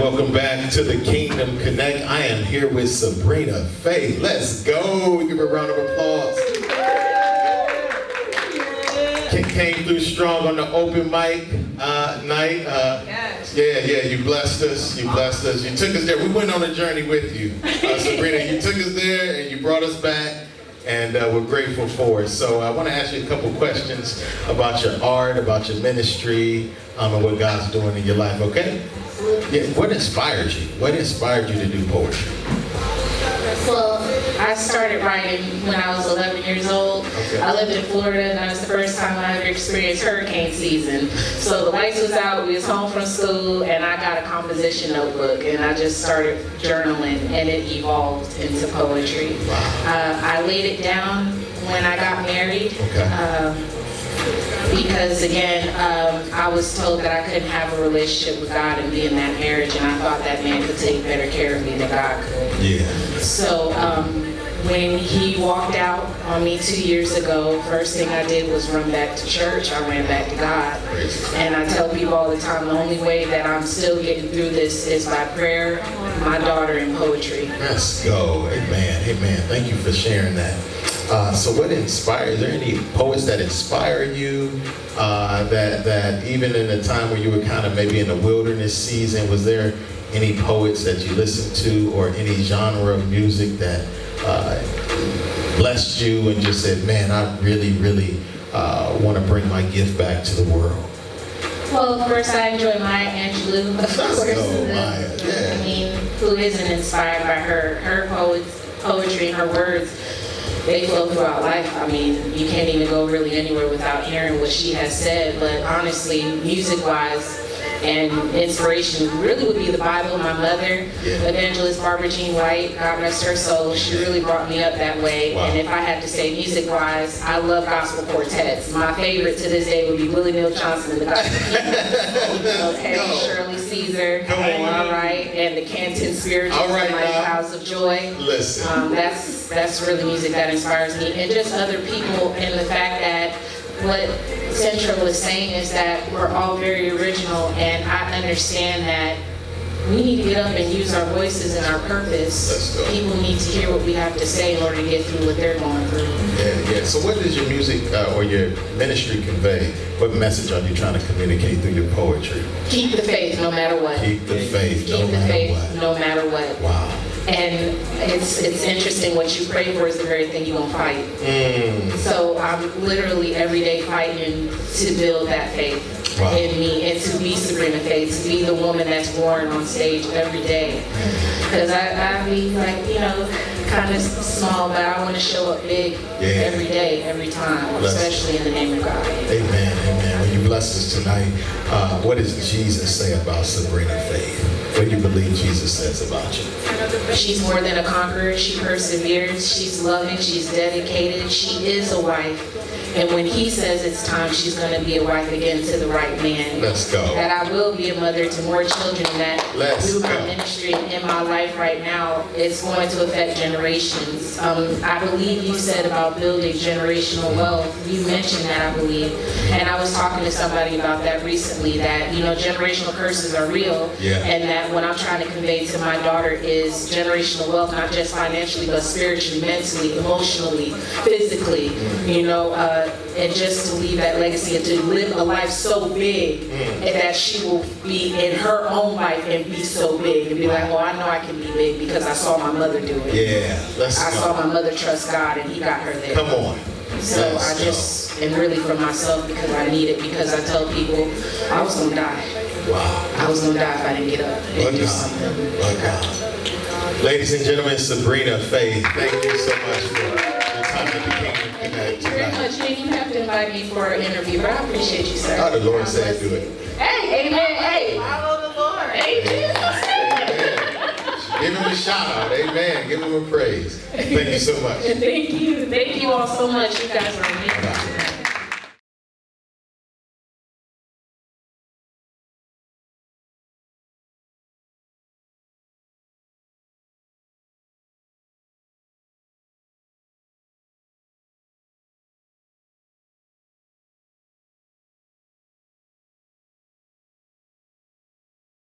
welcome back to the Kingdom Connect. I am here with Sabrina Faith. Let's go. Give her a round of applause. Came through strong on the open mic night. Yes. Yeah, you blessed us. You blessed us. You took us there. We went on a journey with you, Sabrina. You took us there and you brought us back. And we're grateful for it. So I want to ask you a couple questions about your art, about your ministry, and what God's doing in your life, okay? Yeah, what inspired you? What inspired you to do poetry? Well, I started writing when I was 11 years old. Okay. I lived in Florida, and that was the first time I ever experienced hurricane season. So the lights was out, we was home from school, and I got a composition notebook, and I just started journaling, and it evolved into poetry. Wow. I laid it down when I got married. Okay. Because again, I was told that I couldn't have a relationship with God and be in that marriage, and I thought that man could take better care of me than God could. Yeah. So when he walked out on me 2 years ago, first thing I did was run back to church. I ran back to God. And I tell people all the time, the only way that I'm still getting through this is by prayer, my daughter, and poetry. Let's go. Amen. Amen. Thank you for sharing that. So what inspires, is there any poets that inspire you, that even in the time when you were kind of maybe in the wilderness season, was there any poets that you listened to or any genre of music that blessed you and just said, man, I really want to bring my gift back to the world? Well, of course, I enjoy Maya Angelou, of course. Maya, yeah. I mean, who isn't inspired by her poetry and her words? They flow throughout life. I mean, you can't even go really anywhere without hearing what she has said. But honestly, music-wise and inspiration really would be the Bible. My mother, Evangelist Barbara Jean White, God rest her soul, she really brought me up that way. Wow. And if I had to say music-wise, I love gospel quartets. My favorite to this day would be Willie Neal Johnson and the Gospel Kings. Okay, Shirley Caesar, Come on. all right, and the Canton Spirituals, All right, like now. House of Joy. Listen. That's really music that inspires me, and just other people, and the fact that what Central is saying is that we're all very original, and I understand that we need to get up and use our voices and our purpose. Let's go. People need to hear what we have to say in order to get through what they're going through. Yeah. So what does your music or your ministry convey? What message are you trying to communicate through your poetry? Keep the faith no matter what. Keep the faith no Keep the matter faith what. no matter what. Wow. And it's interesting, what you pray for is the very thing you're going to fight. So I'm literally every day fighting to build that faith in me, and to be Sabrina Faith, to be the woman that's born on stage every day. Because I be like, kind of small, but I want to show up big every day, every time, especially in the name of God. Amen, amen. When you bless us tonight, what does Jesus say about Sabrina Faith? What do you believe Jesus says about you? She's more than a conqueror. She perseveres. She's loving. She's dedicated. She is a wife. And when he says it's time, she's going to be a wife again to the right man. Let's go. That I will be a mother to more children, that through my ministry and in my life right now, it's going to affect generations. I believe you said about building generational wealth. You mentioned that, I believe. And I was talking to somebody about that recently, that, generational curses are real. And that what I'm trying to convey to my daughter is generational wealth, not just financially, but spiritually, mentally, emotionally, physically, and just to leave that legacy and to live a life so big and that she will be in her own life and be so big and be like, I know I can be big because I saw my mother do it. Yeah, I saw my mother trust God, and he got her there. Come on. So I just am really for myself, because I need it, because I tell people I was going to die. Wow. I was going to die if I didn't get up and do something. God. Ladies and gentlemen, Sabrina Faith, thank you so much for your time at the Kingdom Connect tonight. Thank you very much. You didn't have to invite me for an interview, but I appreciate you, sir. Oh, the Lord said do it. Hey, amen. Hey, follow the Lord. Amen. Give him a shout out. Amen. Give him a praise. Thank you so much. Thank you. Thank you all so much. You guys are amazing.